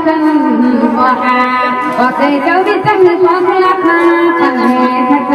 กันบ่กาบ่เคยเจ้าที่จังนึกว่าราคาทางแห่ทางเจ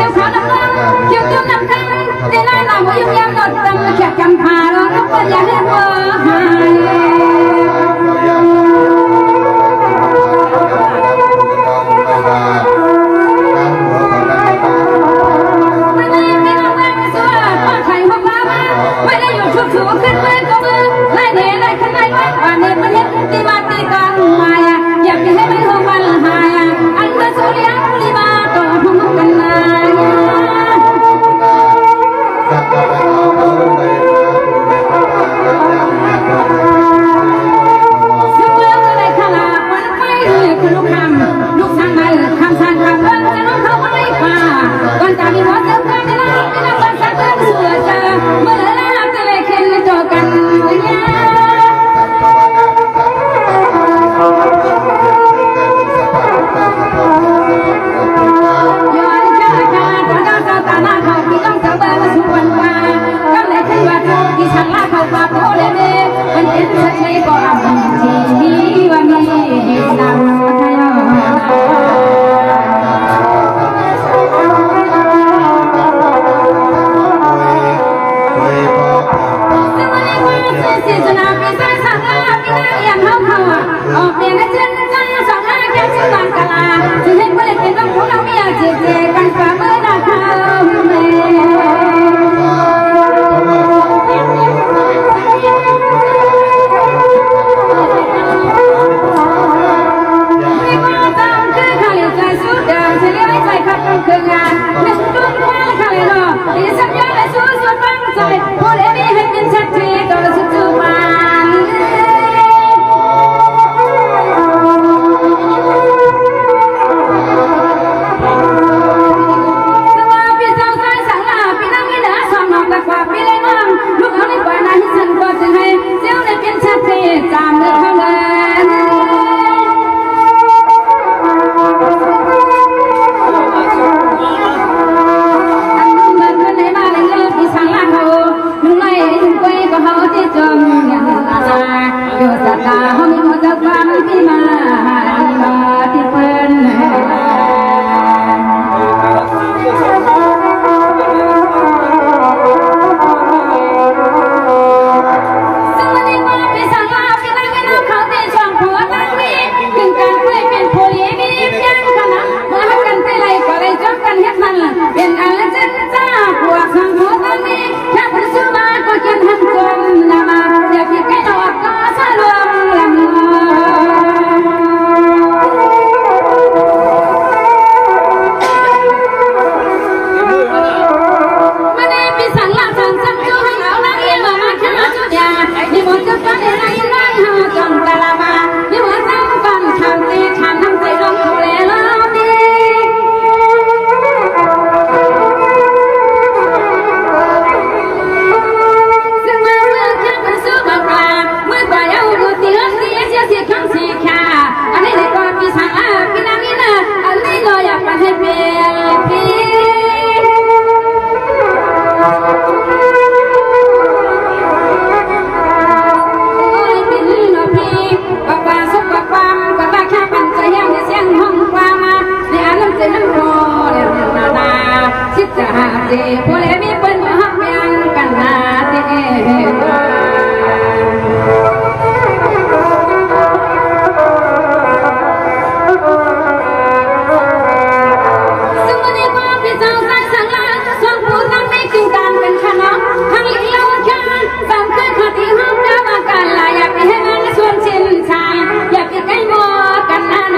ยวขอน้ำมันเขียวจุ่มน้ำกันในลายหนามุ่งยำรถดำแขกจำพาเราทุกคนอย่าให้บ่หายไม่ได้ไม่ต้องแรงสัวพ่อไข่พ่อป้าไม่ได้อยู่ชุบชูขึ้นมือก็มือไล่เน่ไล่ขึ้นไล่ไว้ป่านเน่มันเห็นตีมาตีกันมาอย่าไปให้มันหัววันหายอันเมื่อสุริยะลีมาต่อทุ่งกันนาซึ่งเมื่อไรขลาวันไปคือลูกคำลูกสั่งมาคำสั่งคำเรื่องจะน้องเขาไม่ป่าก่อนจะมีหัวเติมกันในน้ำในน้ำวันสั่งเติมเสือเจอเมื่อไรจะได้เข็นโจกันเนี่ยย้อนเจ้าข้าตอนนั้นเจ้าตาหน้าเขาที่ต้องเจ้าเบอร์มาสุวรรณมาก็เลยขึ้นว่าเธอที่ฉันลาเขาปากโคเลเมมันเห็นชัดเลยก็อ่ำที่ว่ามีเหตุนำไทยสิสนาปีศาจสังฆาปีนาเอียงเฮาเขาออกเรียนกันเช่นใจสองหน้าแก้ชื่อบางกะลาจะเห็นว่าเป็นต้องของเราเมียเจเจกันฝ่ามือหน้าเขาแม่ไม่ว่าตามคือเขาอยู่ใจสุดเดิมเฉลี่ยไม่ใจขับต้องคืองานหนึ่งดวงฟ้าเขาเลยรอดีสัญญาและสู้สุดบังใจพอได้มีให้เป็นชัดเจนตัวสุดจุบันสว่าพี่เจ้าสายสังลาพี่นั่งไม่เหลือสองน้องตะกว่าพี่เลยน้องลูกเอาในป่านาให้ฉันก็จะให้เจ้าได้เป็นชัดเจนตามเดินเขาเลยอยู่สตาห้องมันจะฟังที่มาที่เพิ่นสวัสดีว่าพี่สังลาพี่นั่งกันน้ำเขาเตะช่องหัวตั้งนี้ถึงการคุยเป็นผู้หญิงมียังขนาดเมื่อหักกันไปเลยก็เลยจบกันเฮ็ดนั่นล่ะเป็นอะไรเจ้าจ้าพวกสังหัวตั้งนี้แค่พูดชื่อมาก็เขียนหันกลมนามาเดี๋ยวพี่แก่หนอกก็สะลวงลำไม่ได้พี่สังลาสังสังจูให้เรานั่งเอียงมาแค่มาจุดยานี่มันจะฟังในไรไรหาจงตะละมานี่มันจะฟังทางตีทางน้ำใจร้องเขาเลยละดีซึ่งเมื่อแค่เป็นสู้บางกลาเมื่อตัวเอาดูตีเสียเสียเสียข้างเสียขาอันนี้เลยก็พี่สังลาพี่นามินะอันนี้เราอยากไปให้เปลี่ยนพี่เจ้าผู้เลี้ยมีเป็นมหักยังกันนาเจ้ซึ่งวันนี้ความพี่เจ้าสายสังลาส่วนผู้ตั้งในจึงการเป็นขนมทั้งเลี้ยวแค่สามคืนขาดที่ห้องเดิมอาการลายอยากไปให้มันส่วนชินชายอยากไปใกล้มัวกันนาโน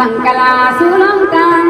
บังกลาสุลองตัง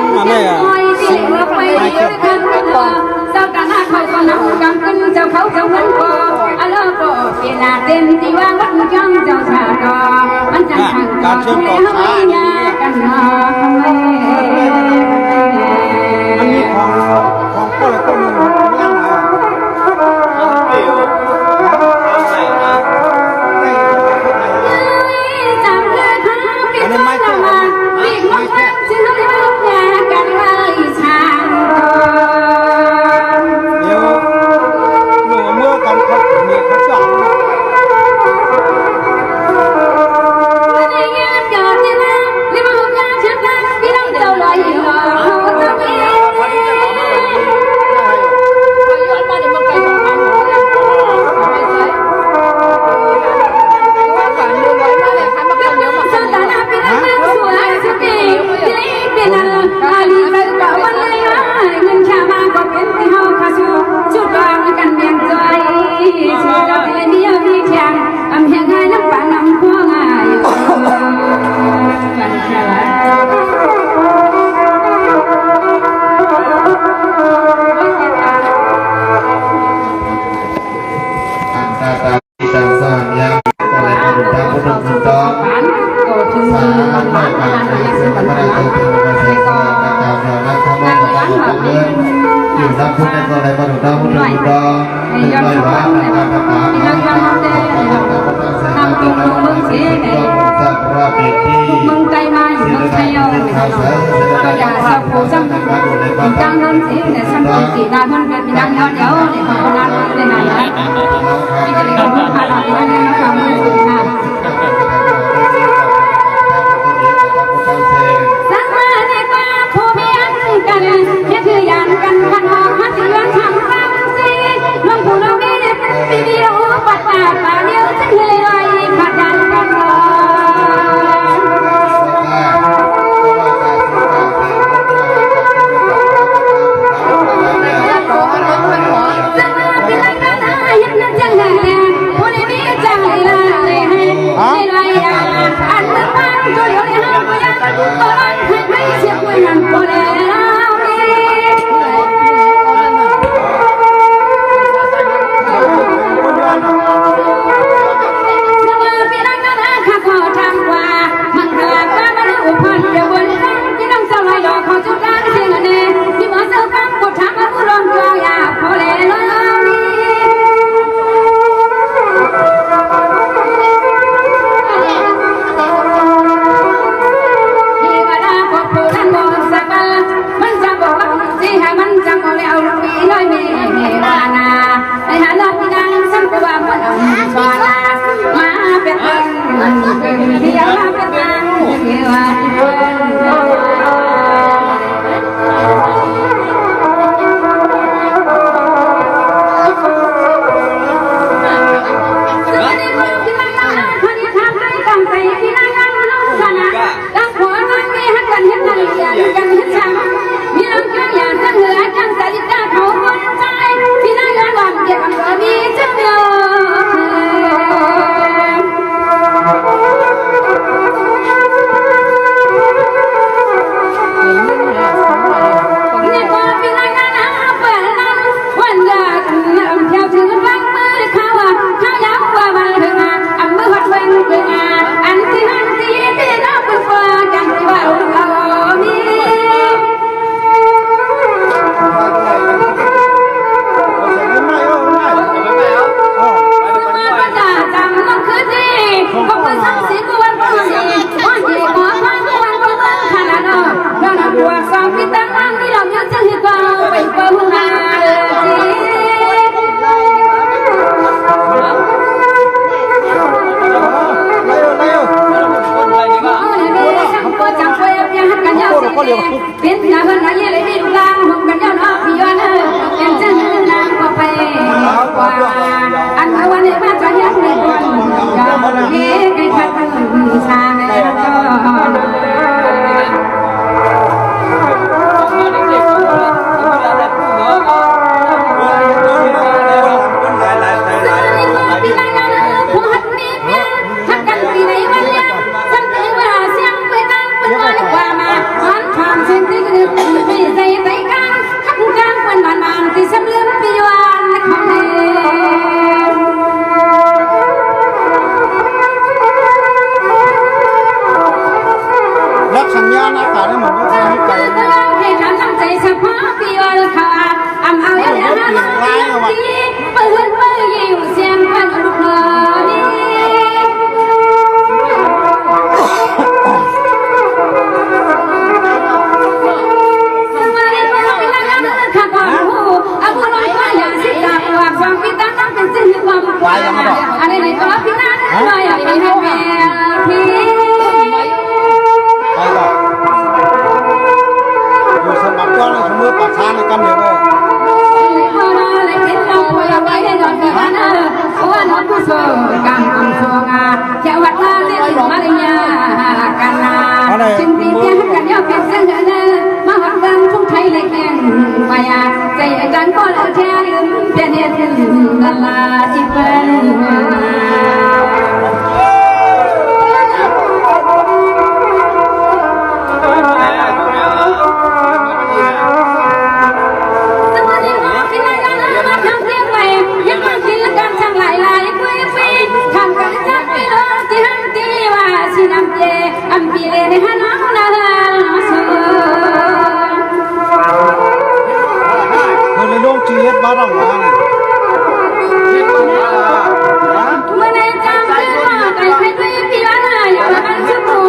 คนแม่เต็มที่ว่าวัดจ้องเจ้าชาดอมันจะทางการเชื่อมต่อขากันมันมีของคนละคนยังไงจำเลยทั้งปีนมาปีกน้องแก้มชื่อเขาเรียกว่าลูกยากันเลยชาเดี๋ยวหนูเมื่อกันเขาเมียเขาสอนมึงใจมาอยู่มึงใจยอมก็อย่าสับผูสังจังนั้นสิแต่สังกีนาท่านเป็นดังเดียวในคนนั้นในไหนนะที่จะเรียกว่าพาเราไปนั่งฟังมือถือค่ะสักมาในกว่าผู้เพียงกันนี่คือยันกันพันหอกพันเดือนทำฟังสิลงผู้เราไม่ได้เป็นปีเดียวปัดป่าป่าเดียวจะเลยขัดดันกันรอจังเลยผู้นี้มีจังเลย ปืนปืนยิงเสียงพันลูกเรือนี่สมัยก่อนเป็นนักนักข่าวหูอาบุญน้อยว่าอย่างสิตาว่าความพิจารณาเป็นสิ่งที่ความอะไรในตัวพิจารณาว่าอย่างเป็นให้แม่พี่ ไปก่อนอยู่สมัครก็เลยมือปัดช้าในกำเนิดเลย พอเลยเป็นเราพยายามได้ดอกที่นั่นว่าน้องผู้ชมการทำโซงาแค่วัดมาเรียนมาเรียกันนาจึงตีแค่กันย่อเป็นเส้นเดินมาหักกันทุ่งไทยเลยแข่งไปใจอาจารย์ก็เลยแค่ลืมเป็นเหตุนั่นละที่เป็น สวัสดีค่ะพี่นายนะมาทำเสียงใหม่ยังมากินและกันช่างหลายหลายคุยฟีทำกันจับพี่น้องที่หันตีว่าสินำเจอัมพีเลในหันน้ำนาส เธอเลยลงจีเฮ็ดบ้านเรามาเนี่ย เมื่อในจำเป็นว่าไก่ไข่ตีพี่ละนาอย่าละกันชุบหู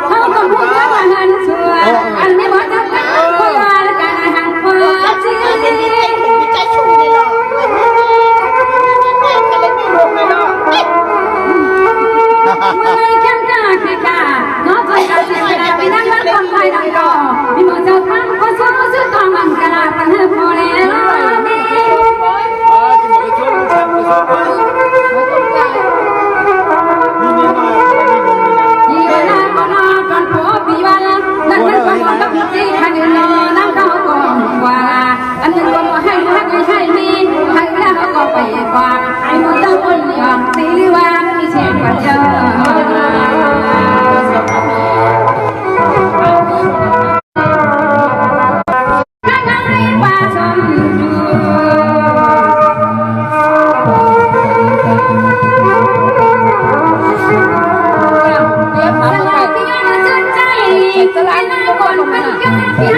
เขาก็พูดว่าหันสวยอันนี้บอกจะกันคุยว่าละกันหันควาจี ใจชุ่มเลยหรอแต่เล็กไม่รวมเลยหรอ ไม่แค่กาแค่กาน้องใจเราเสียใจไปนั่งนั่งทำไรดังก็มีหมดเจ้าทั้งคนชอบซื้อตองมันกระดาษพันเธอพอแล้วยี่วันนั้นก็นอนก่อนผัวปีวันนั่นมันก็บอกกับพี่ขันนอนน้ำเขาก่อนกว่าอันนั้นก็บอกให้ฮักให้มีให้แล้วก็ไปกว่าไอ้หมดเจ้าคนยอมตีว่ามีเสียงกว่าเจ้า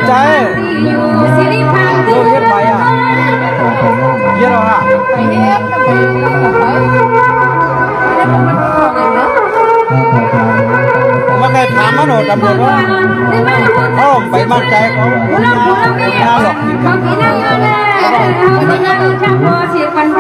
ใจเราเฮ็ดไปอ่ะเยอะเราฮะว่าไงถามมาหน่อยตำรวจว่าเขาไปมั่นใจเขาไม่น่าหรอก เขากินอะไรเขากินอะไรเขากินอะไร